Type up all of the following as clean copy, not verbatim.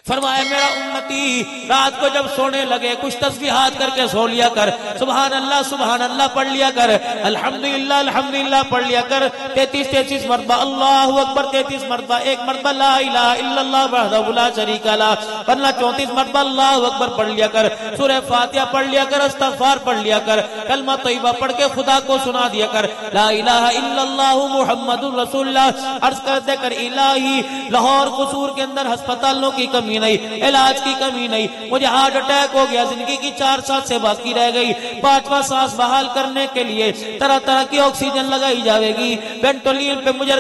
فرمایا میرا امتی رات کو جب سونے لگے کچھ تسبیحات کر کے سو لیا کر، سبحان اللہ پڑھ لیا کر، الحمدللہ پڑھ لیا کر 33 مرتبہ اللہ اکبر 33 مرتبہ، ایک مرتبہ لا الہ الا اللہ وحدہ لا شریک لہ، ورنہ 34 مرتبہ اللہ اکبر پڑھ لیا کر، سورہ فاتحہ پڑھ لیا کر، استغفار پڑھ لیا کر، کلمہ طیبہ پڑھ کے خدا کو سنا دیا کر، لا الہ الا اللہ محمد رسول اللہ، عرض کر دے کر الہی لاہور قصور کے اندر ہسپتالوں کی کمی نہیں، علاج کی کمی نہیں، مجھے ہارٹ اٹیک ہو گیا، زندگی کی 4 سال سے باقی رہ گئی، 5واں سانس بحال کرنے کے لیے طرح طرح کی آکسیجن لگائی جائے گی، وینٹولین پہ مجھے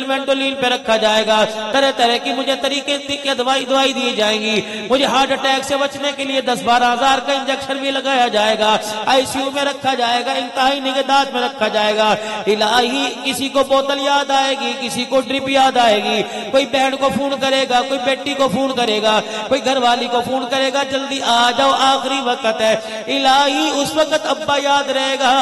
وینٹولین پہ رکھا جائے گا، طرح طرح کی مجھے طریقے کی دوائی دی جائیں گی، مجھے ہارٹ اٹیک سے بچنے کے لیے 10-12 ہزار کا انجیکشن بھی لگایا جائے گا، آئی سی یو میں رکھا جائے گا، انتہائی نگہداشت میں رکھا جائے گا۔ الہی کسی کو بوتل یاد آئے گی، کسی کو ڈرپ یاد آئے گی، کوئی بہن کو فون کرے گا، کوئی بیٹی کو فون کرے گا، کوئی گھر والی کو فون کرے گا، جلدی آ جاؤ آخری وقت ہے۔ الہی اس وقت ابا یاد رہے گا،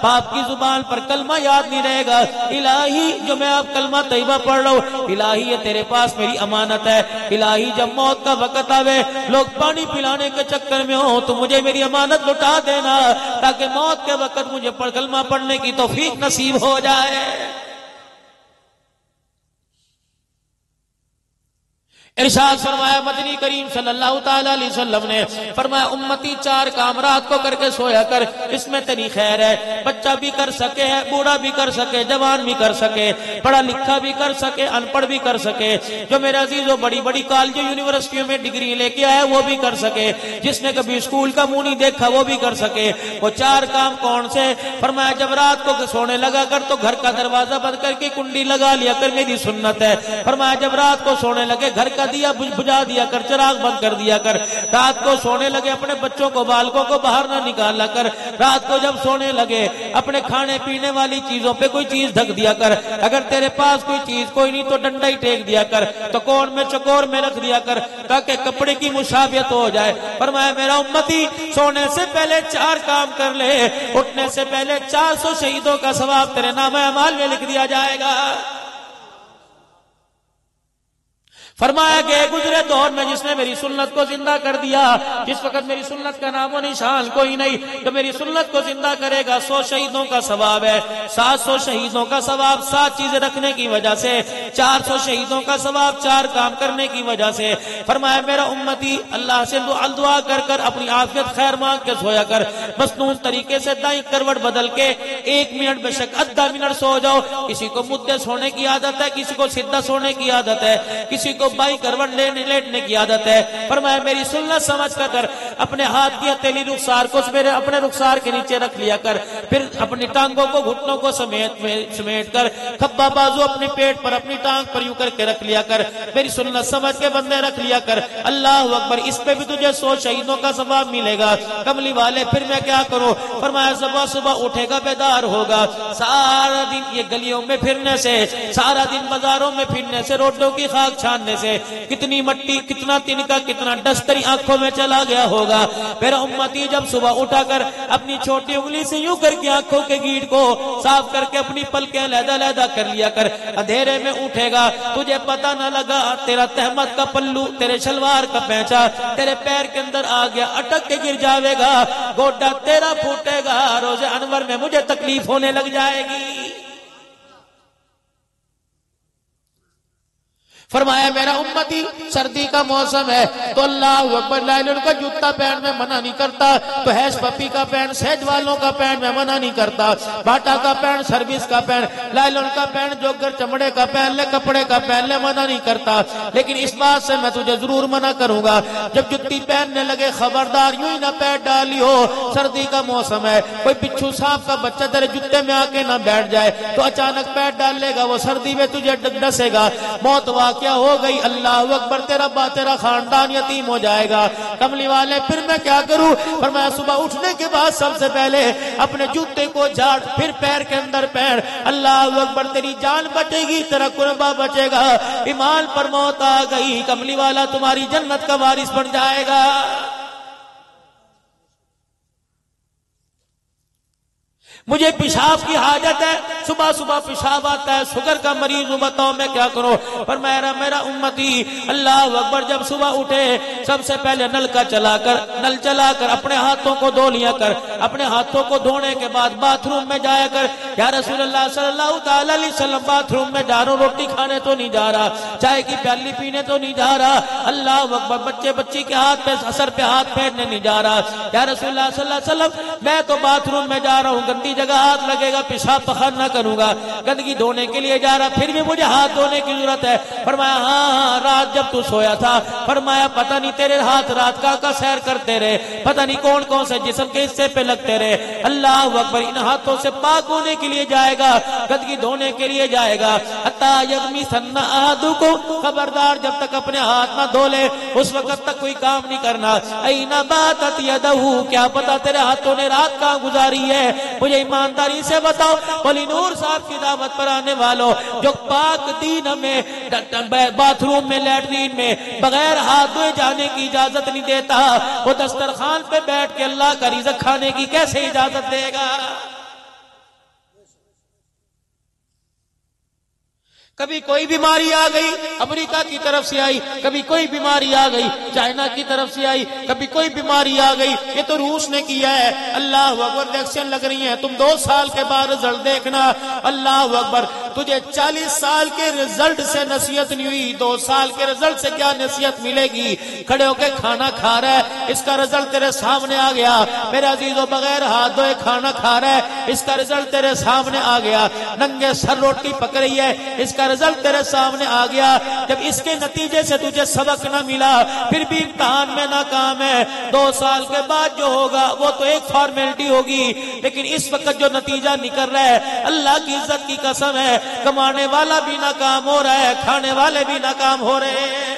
باپ کی زبان پر کلمہ یاد نہیں رہے گا، الہی جو میں آپ کلمہ طیبہ پڑھ رہا ہوں، الہی یہ تیرے پاس میری امانت ہے، الہی جب موت کا وقت آوے لوگ پانی پلانے کے چکر میں ہوں تو مجھے میری امانت لٹا دینا، تاکہ موت کے وقت مجھے کلمہ پڑھنے کی توفیق نصیب ہو جائے۔ ارشاد فرمایا مدنی کریم صلی اللہ تعالی علیہ وسلم نے فرمایا امتی 4 کام رات کو کر کے سویا کر، اس میں تیری خیر ہے، بچہ بھی کر سکے، بوڑھا بھی کر سکے، جوان بھی کر سکے، پڑھا لکھا بھی کر سکے، ان پڑھ بھی کر سکے، جو میرے عزیزو بڑی بڑی کالجوں یونیورسٹیوں میں ڈگری لے کے آیا وہ بھی کر سکے، جس نے کبھی اسکول کا منہ نہیں دیکھا وہ بھی کر سکے۔ وہ 4 کام کون سے؟ فرمایا جب رات کو سونے لگا کر تو گھر کا دروازہ بند کر کے کنڈی لگا لیا کر، میری سنت ہے۔ فرمایا جب رات کو سونے لگے گھر کا دیا بجھا دیا کر، چراغ بند کر دیا کر، رات کو سونے لگے اپنے بچوں کو بالکوں کو باہر نہ نکالا کر، رات کو جب سونے لگے اپنے کھانے پینے والی چیزوں پہ کوئی چیز ڈھک دیا کر، اگر تیرے پاس کوئی چیز کوئی نہیں تو ڈنڈا ہی ٹیک دیا کر، تو کون میں چکور میں رکھ دیا کر تاکہ کپڑے کی مشابہت ہو جائے۔ فرمایا میرا امتی سونے سے پہلے 4 کام کر لے، اٹھنے سے پہلے 400 شہیدوں کا ثواب تیرے نامہ اعمال میں لکھ دیا جائے گا۔ فرمایا کہ گزرے دور میں جس نے میری سنت کو زندہ کر دیا، جس وقت میری سنت کا نام و نشان کوئی نہیں، تو میری سنت کو زندہ کرے گا 100 شہیدوں کا ثواب ہے، 700 شہیدوں کا ثواب 7 چیزیں رکھنے کی وجہ سے، 400 شہیدوں کا ثواب 4 کام کرنے کی وجہ سے۔ فرمایا میرا امتی اللہ سے دعا کر کر اپنی عافیت خیر مانگ کے سویا کر، مصنون طریقے سے دائیں کروٹ بدل کے 1 منٹ بے شک آدھا منٹ سو جاؤ۔ کسی کو مدے سونے کی عادت ہے، کسی کو سیدھا سونے کی عادت ہے، کسی کو بائی کروٹ لیٹنے کی عادت ہے۔ فرمایا میری سنت سمجھ کر اپنے ہاتھ کی ہتھیلی رخسار کو میرے اپنے رخسار کے نیچے رکھ لیا کر، پھر اپنی ٹانگوں کو گھٹنوں کو سمیٹ کر کھبا بازو اپنے پیٹ پر اپنی ٹانگ پر یوں کر کے رکھ لیا کر، میری سنت سمجھ کے بندے رکھ لیا کر۔ اللہ اکبر، اس پہ بھی تجھے 100 شہیدوں کا ثواب ملے گا۔ کملی والے پھر میں کیا کروں؟ فرمایا صبح اٹھے گا، بیدار ہوگا، سارا دن یہ گلیوں میں پھرنے سے، سارا دن بازاروں میں پھرنے سے، روڈوں کی خاک چھاننے سے کتنی مٹی، کتنا تنکا، کتنا ڈسٹ تیری آنکھوں میں چلا گیا ہوگا۔ میرا امتی جب صبح اٹھا کر اپنی چھوٹی انگلی سے یوں کر کے آنکھوں کے گیڑ کو صاف کر کے اپنی پلکیں علیحدہ کر لیا کر، اندھیرے میں اٹھے گا، تجھے پتہ نہ لگا تیرا تہمت کا پلو، تیرے شلوار کا پینچا تیرے پیر کے اندر آ گیا، اٹک کے گر جاوے گا، گوڈا تیرا پھوٹے گا، روز انور میں مجھے تکلیف ہونے لگ جائے گی۔ فرمایا میرا امتی سردی کا موسم ہے تو اللہ اکبر، لائلن کا جوتا پہن میں منع نہیں کرتا، تو حیش پپی کا پہن، سیج والوں کا پہن میں منع نہیں کرتا، باٹا کا پہن، سروس کا پہن، لائلن کا پہن، جوگر چمڑے کا پہن لے، کپڑے کا پہن لے، منع نہیں کرتا، لیکن اس بات سے میں تجھے ضرور منع کروں گا، جب جتی پہننے لگے خبردار یوں ہی نہ پیر ڈالی ہو، سردی کا موسم ہے، کوئی بچھو سانپ کا بچہ تیرے جوتے میں آ کے نہ بیٹھ جائے تو اچانک پیر ڈال لے گا، وہ سردی میں تجھے ڈسے گا، موت کیا ہو گئی، اللہ اکبر، تیرا خاندان یتیم ہو جائے گا۔ کملی والے پھر میں کیا کروں؟ فرمایا صبح اٹھنے کے بعد سب سے پہلے اپنے جوتے کو جھاڑ، پھر پیر کے اندر پیر، اللہ اکبر، تیری جان بچے گی، تیرا قربہ بچے گا۔ ایمان پر موت آ گئی، کملی والا تمہاری جنت کا وارث بن جائے گا۔ مجھے پیشاب کی حاجت ہے، صبح صبح پیشاب آتا ہے، شوگر کا مریض ہوں، بتاؤ میں کیا کروں؟ پر میرا امتی اللہ اکبر جب صبح اٹھے سب سے پہلے نل چلا کر اپنے ہاتھوں کو دھو لیا کر، اپنے ہاتھوں کو دھونے کے بعد باتھ روم میں جایا کر، یا رسول اللہ صلی اللہ تعالی علیہ وسلم باتھ روم میں جا رہا ہوں، روٹی کھانے تو نہیں جا رہا، چائے کی پیالی پینے تو نہیں جا رہا، اللہ اکبر بچی کے ہاتھ پہ سر پہ ہاتھ پھیرنے نہیں جا رہا، یا رسول اللہ صلی اللہ علیہ وسلم میں تو باتھ روم میں جا رہا ہوں، گندی جگہ ہاتھ لگے گا پیشاب پخانہ کروں گا، گندگی دھونے کے لیے جا رہا، پھر بھی مجھے ہاتھ دھونے کی ضرورت ہے۔ فرمایا ہاں رات جب تو سویا تھا، فرمایا پتہ نہیں تیرے ہاتھ رات کا سیر کرتے رہے، پتہ نہیں کون سے جسم کے حصے پہ لگتے رہے، اللہ اکبر ان ہاتھوں سے پاک ہونے کے لیے جائے گا، گندگی دھونے کے لیے جائے گا، حتی یغمسن احدکم، خبردار جب تک اپنے ہاتھ نہ دھو لے اس وقت تک کوئی کام نہیں کرنا۔ این باتت یدہ، کیا پتہ تیرے ہاتھوں نے رات کہاں گزاری ہے، مجھے ایمانداری سے بتاؤ۔ ولی نور صاحب کی دعوت پر آنے والوں، جو پاک دین ہمیں باتھ روم میں لیٹرین میں بغیر ہاتھ دھوئے جانے کی اجازت نہیں دیتا، وہ دسترخوان پہ بیٹھ کے اللہ کا رزق کھانے کی کیسے اجازت دے گا؟ کبھی کوئی بیماری آ گئی امریکہ کی طرف سے آئی، کبھی کوئی بیماری آ گئی چائنا کی طرف سے آئی، کبھی کوئی بیماری آ گئی، یہ تو روس نے کیا ہے، اللہ اکبر ویکسین لگ رہی ہیں، تم 2 سال کے بعد رزلٹ دیکھنا، اللہ اکبر تجھے 40 سال کے رزلٹ سے نصیحت نہیں ہوئی، 2 سال کے رزلٹ سے کیا نصیحت ملے گی؟ کھڑے ہو کے کھانا کھا رہا ہے، اس کا رزلٹ تیرے سامنے آ گیا، میرے عزیزو بغیر ہاتھ دھوئے کھانا کھا رہا ہے، اس کا رزلٹ تیرے سامنے آ گیا، ننگے سر روٹی پک رہی ہے، اس کا رزلٹ تیرے سامنے آ گیا، جب اس کے نتیجے سے تجھے سبق نہ ملا پھر بھی امتحان میں ناکام ہے، 2 سال کے بعد جو ہوگا وہ تو ایک فارمیلٹی ہوگی، لیکن اس وقت جو نتیجہ نکل رہا ہے اللہ کی عزت کی قسم ہے، کمانے والا بھی ناکام ہو رہا ہے، کھانے والے بھی ناکام ہو رہے ہیں۔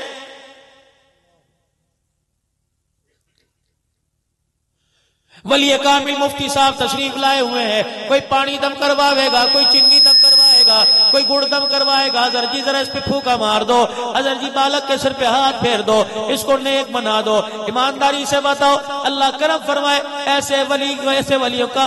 ولی کامل مفتی صاحب تشریف لائے ہوئے ہیں، کوئی پانی دم کرواوے گا، کوئی چینی دم کروائے گا، کوئی گڑ دم کروائے گا، حضرت جی ذرا اس پہ پھوکا مار دو، حضرت جی بالک کے سر پہ ہاتھ پھیر دو، اس کو نیک بنا دو، ایمانداری سے بتاؤ اللہ کرم فرمائے، ایسے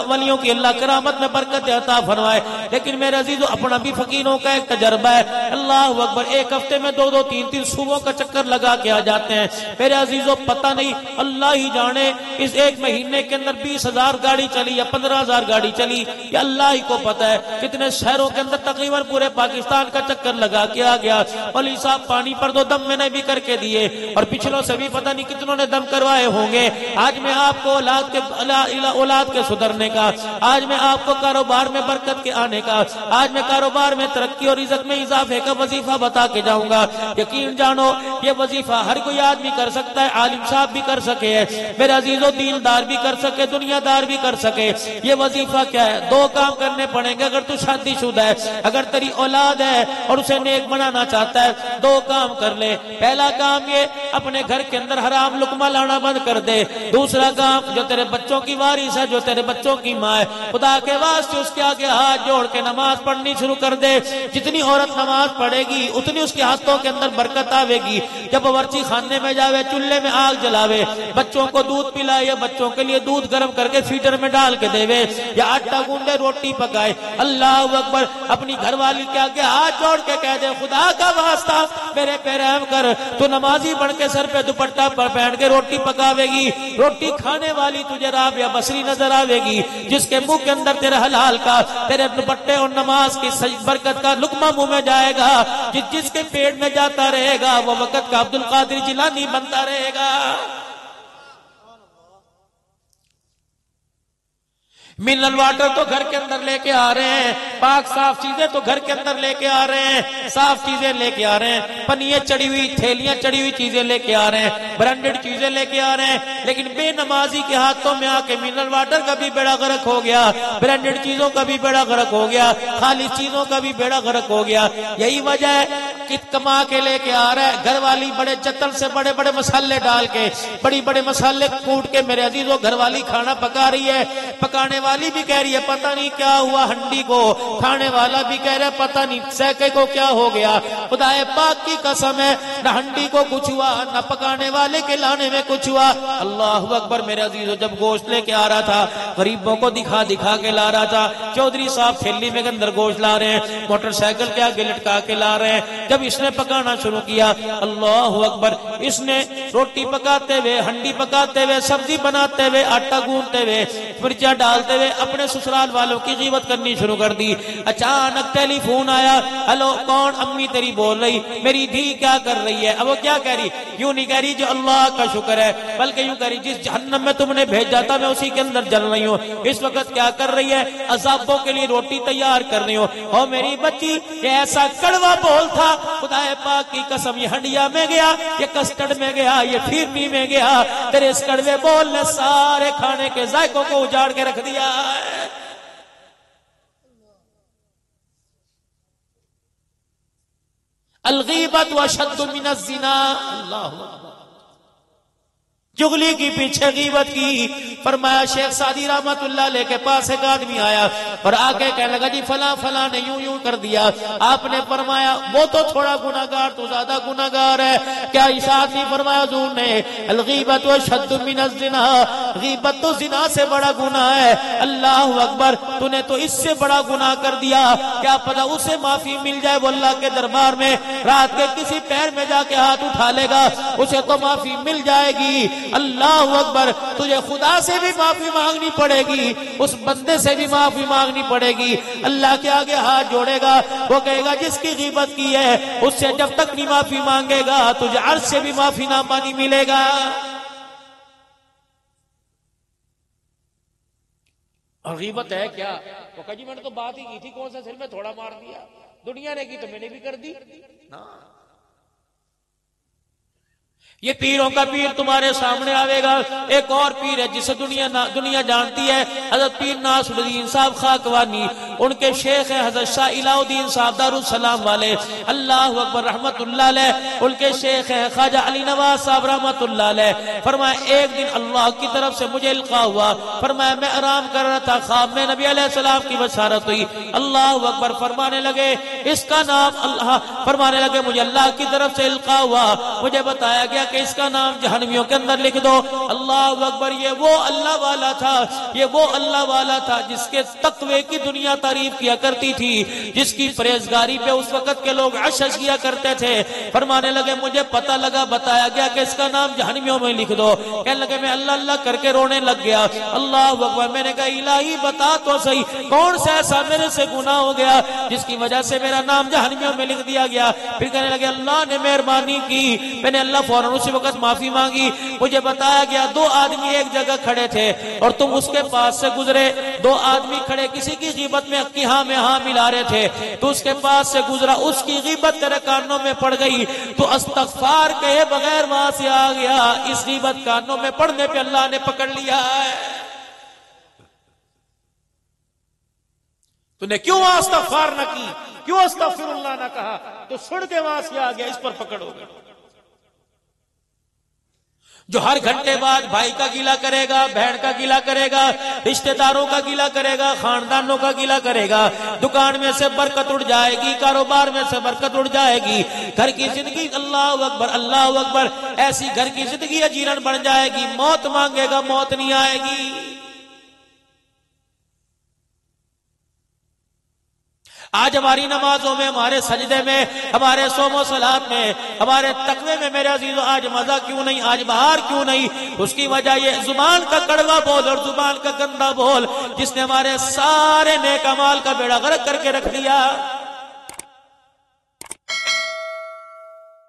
ولیوں کی اللہ کرامت میں برکت عطا فرمائے، لیکن میرے عزیزو اپنا بھی فقیروں کا ایک تجربہ ہے، اللہ اکبر ایک ہفتے میں 2 3 صوبوں کا چکر لگا کے آ جاتے ہیں، میرے عزیزو پتہ نہیں اللہ ہی جانے اس ایک مہینے کے اندر 20,000 گاڑی چلی یا 15,000 گاڑی چلی، یہ اللہ ہی کو پتہ ہے، کتنے شہروں کے اندر تقریباً پورے پاکستان کا چکر لگا کے آ گیا، ولی صاحب پانی پر 2 دم میں نے بھی کر کے دیے، اور پچھلوں سے بھی پتہ نہیں کتنوں نے دم کروائے ہوں گے۔ آج میں آپ کو اولاد کے سدھرنے کا، آج میں آپ کو کاروبار میں برکت کے آنے کا، آج میں کاروبار میں ترقی اور عزت میں اضافے کا وظیفہ بتا کے جاؤں گا، یقین جانو یہ وظیفہ ہر کوئی آدمی کر سکتا ہے، عالم صاحب بھی کر سکے ہیں، میرے عزیزو دیندار بھی کر سکے، دنیا دار بھی کر سکے۔ یہ وظیفہ کیا ہے؟ 2 کام کرنے پڑیں گے، اگر تو شادی شدہ ہے، اگر تیری اولاد ہے اور اسے نیک بنانا چاہتا ہے 2 کام کر لے، پہلا کام یہ اپنے گھر کے اندر حرام لقمہ لانا بند کر دے، دوسرا کام جو تیرے بچوں کی وارث ہے، جو تیرے بچوں کی ماں ہے، خدا کے واسطے اس کے آگے ہاتھ جوڑ کے نماز پڑھنی شروع کر دے، جتنی عورت نماز پڑھے گی اتنی اس کے ہاتھوں کے اندر برکت آوے گی، جب باورچی خانے میں جاوے چولہے میں آگ جلاوے، بچوں کو دودھ پلائے یا بچوں کے لیے دودھ گرم کر کے فیڈر میں ڈال کے دے وے، یا آٹا گوندے روٹی پکائے، اللہ اکبر اپنی گھر والی کے آگے ہاتھ جوڑ کے کہہ دے خدا کا واسطہ میرے پہ رحم کر، تو نمازی بن کے سر پہ دوپٹہ پر پہن کے روٹی پکاوے گی، روٹی کھانے والی تجھے رابعہ بصری نظر آوے گی، جس کے منہ کے اندر تیرے حلال کا، تیرے دوپٹے اور نماز کی برکت کا لقمہ منہ میں جائے گا، جس کے پیٹ میں جاتا رہے گا وہ وقت کا عبد القادر جیلانی بنتا رہے گا۔ منرل واٹر تو گھر کے اندر لے کے آ رہے ہیں، پاک صاف چیزیں تو گھر کے اندر لے کے آ رہے ہیں، صاف چیزیں لے کے آ رہے ہیں، پنیے چڑی ہوئی تھیلیاں چڑی ہوئی چیزیں لے کے آ رہے ہیں، برانڈڈ چیزیں لے کے آ رہے ہیں، لیکن بے نمازی کے ہاتھوں میں آ کے منرل واٹر کا بھی بیڑا غرق ہو گیا، برانڈڈ چیزوں کا بھی بیڑا غرق ہو گیا، خالص چیزوں کا بھی بیڑا غرق ہو گیا۔ یہی وجہ ہے کہ کما کے لے کے آ رہا ہے، گھر والی بڑے چتر سے بڑے بڑے مسالے ڈال کے، بڑے مسالے کوٹ کے میرے عزیزوں گھر والی کھانا پکا رہی ہے، پکانے والی بھی کہہ رہی ہے پتہ نہیں کیا ہوا ہنڈی کو، کھانے والا بھی کہہ رہا ہے پتہ نہیں سیکے کو کیا ہو گیا، خدا پاک کی قسم ہے نہ ہنڈی کو کچھ ہوا نہ پکانے والے کے لانے میں کچھ ہوا. اللہ اکبر میرے عزیزو. جب گوشت لے کے آ رہا تھا غریبوں کو دکھا دکھا کے لا رہا تھا. چودھری صاحب تھیلی میں اندر گوشت لا رہے ہیں, موٹر سائیکل کے آگے لٹکا کے لا رہے ہیں. جب اس نے پکانا شروع کیا اللہ اکبر, اس نے روٹی پکاتے ہوئے, ہنڈی پکاتے ہوئے, سبزی بناتے ہوئے, آٹا گوندتے ہوئے, مرچا ڈالتے ہوئے اپنے سسرال والوں کی غیبت کرنی شروع کر دی. اچانک ٹیلی فون آیا, ہلو کون؟ امی تیری بول رہی, میری دھی کیا کر رہی ہے؟ اب وہ کیا کہہ رہی؟ یوں نہیں کہہ رہی جو اللہ کا شکر ہے, بلکہ یوں کہہ رہی جس جہنم میں تم نے بھیجا تھا میں اسی کے اندر جل رہی ہوں. اس وقت کیا کر رہی ہے؟ عذابوں کے لیے روٹی تیار کر رہی ہوں. اور میری بچی یہ ایسا کڑوا بول تھا, خدا پاک کی قسم یہ ہنڈیا میں گیا, یہ کسٹرڈ میں گیا, یہ پھیرنی میں گیا, تیرے اس کڑوے بول نے سارے کھانے کے ذائقوں کو اجاڑ کے رکھ دیا. الغیبت واشد من الزنا. اللہ چغلی کی پیچھے غیبت کی. فرمایا شیخ سعدی رحمت اللہ علیہ کے پاس ایک آدمی آیا اور آ کے کہنے لگا جی فلاں فلاں نے یوں یوں کر دیا. آپ نے فرمایا وہ تو تھوڑا گناہگار, تو زیادہ گناہگار ہے. کیا اشارت نہیں فرمایا حضور نے الغیبت واشد من الزنا, غیبت تو زنا سے بڑا گناہ ہے. اللہ اکبر, تو نے تو اس سے بڑا گناہ کر دیا. کیا پتا اسے معافی مل جائے, وہ اللہ کے دربار میں رات کے کسی پیر میں جا کے ہاتھ اٹھا لے گا, اسے تو معافی مل جائے گی. اللہ اکبر, تجھے خدا سے بھی معافی مانگنی پڑے گی, اس بندے سے بھی معافی مانگنی پڑے گی. اللہ کے آگے ہاتھ جوڑے گا, وہ کہے گا جس کی غیبت کی ہے اس سے جب تک نہیں معافی مانگے گا تجھے عرش سے بھی معافی نہ پانی ملے گا. اور غیبت ہے کیا؟ وہ کہا جی میں نے تو بات ہی کی تھی, کون سا سر میں تھوڑا مار دیا, دنیا نے کی تو میں نے بھی کر دی نا. یہ پیروں کا پیر تمہارے سامنے آئے گا. ایک اور پیر ہے جسے دنیا جانتی ہے, حضرت پیر ناصر الدین صاحب خاکوانی. ان کے شیخ ہیں حضرت شاہ الہ الدین صاحب دارالسلام والے, اللہ اکبر رحمت اللہ علیہ. ان کے شیخ ہیں خواجہ علی نواز صاحب رحمت اللہ علیہ. فرمایا ایک دن اللہ کی طرف سے مجھے القاء ہوا. فرمایا میں آرام کر رہا تھا, خواب میں نبی علیہ السلام کی بشارت ہوئی. اللہ اکبر, فرمانے لگے اس کا نام اللہ, فرمانے لگے مجھے اللہ کی طرف سے القاء ہوا, مجھے بتایا گیا کہ اس کا نام جہنمیوں کے اندر لکھ دو. اللہ اکبر, یہ وہ اللہ والا تھا, یہ وہ اللہ والا تھا جس کے تقوی کی دنیا تعریف کیا کرتی تھی, جس کی پرہیزگاری پہ اس وقت کے لوگ عشش کیا کرتے تھے. فرمانے لگے مجھے پتہ لگا, بتایا گیا کہ اس کا نام جہنمیوں میں لکھ دو. کہنے لگے میں اللہ اللہ کر کے رونے لگ گیا. اللہ اکبر, میں نے کہا الہی بتا تو صحیح کون سا ایسا میرے سے گناہ ہو گیا جس کی وجہ سے میرا نام جہنمیوں میں لکھ دیا گیا. پھر کہنے لگے اللہ نے مہربانی کی. میں نے اللہ فوراً اسی وقت معافی مانگی. مجھے بتایا گیا دو آدمی ایک جگہ کھڑے تھے اور تم اس کے پاس سے گزرے. دو آدمی کھڑے کسی کی غیبت میں ہاں میں ہاں ملا رہے تھے, تو اس کے پاس سے گزرا, اس کی غیبت تیرے کانوں میں پڑ گئی, تو استغفار کہے بغیر وہاں سے آ گیا. اس غیبت کانوں میں پڑنے پہ اللہ نے پکڑ لیا ہے. تو نے کیوں استغفار نہ کی, کیوں استغفر اللہ نہ کہا, تو سن کے وہاں سے آ گیا, اس پر پکڑ ہو گیا. جو ہر گھنٹے بعد بھائی کا گیلا کرے گا, بہن کا گیلا کرے گا, رشتہ داروں کا گیلا کرے گا, خاندانوں کا گیلا کرے گا, دکان میں سے برکت اڑ جائے گی, کاروبار میں سے برکت اڑ جائے گی, گھر کی زندگی اللہ اکبر ایسی گھر کی زندگی اجیرن بن جائے گی. موت مانگے گا, موت نہیں آئے گی. آج ہماری نمازوں میں, ہمارے سجدے میں, ہمارے صوم و صلات میں, ہمارے تقوی میں میرے عزیزو آج مزہ کیوں نہیں, آج بہار کیوں نہیں؟ اس کی وجہ یہ زبان کا کڑوا بول اور زبان کا گندا بول جس نے ہمارے سارے نیک اعمال کا بیڑا غرق کر کے رکھ دیا.